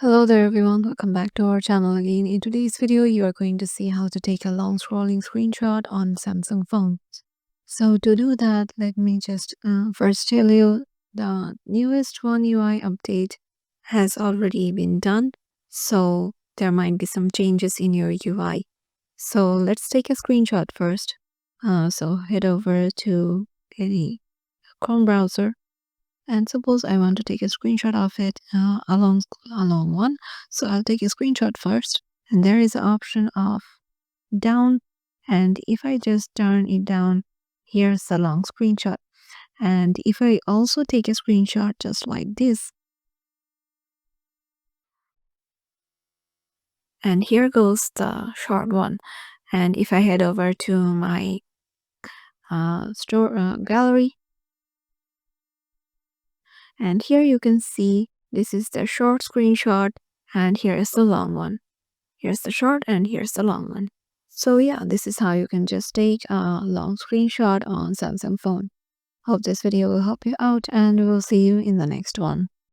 Hello there everyone, welcome back to our channel again. In today's video, you are going to see how to take a long scrolling screenshot on Samsung phone. So to do that, let me just first tell you the newest One UI update has already been done. So there might be some changes in your UI. So let's take a screenshot first. So head over to any Chrome browser. And suppose I want to take a screenshot of it along one. So I'll take a screenshot first. And there is an option of down. And if I just turn it down, here's the long screenshot. And if I also take a screenshot just like this, and here goes the short one. And if I head over to my store gallery, and here you can see this is the short screenshot, and here is the long one. Here's the short and here's the long one. So yeah, this is how you can just take a long screenshot on Samsung phone. Hope this video will help you out and we will see you in the next one.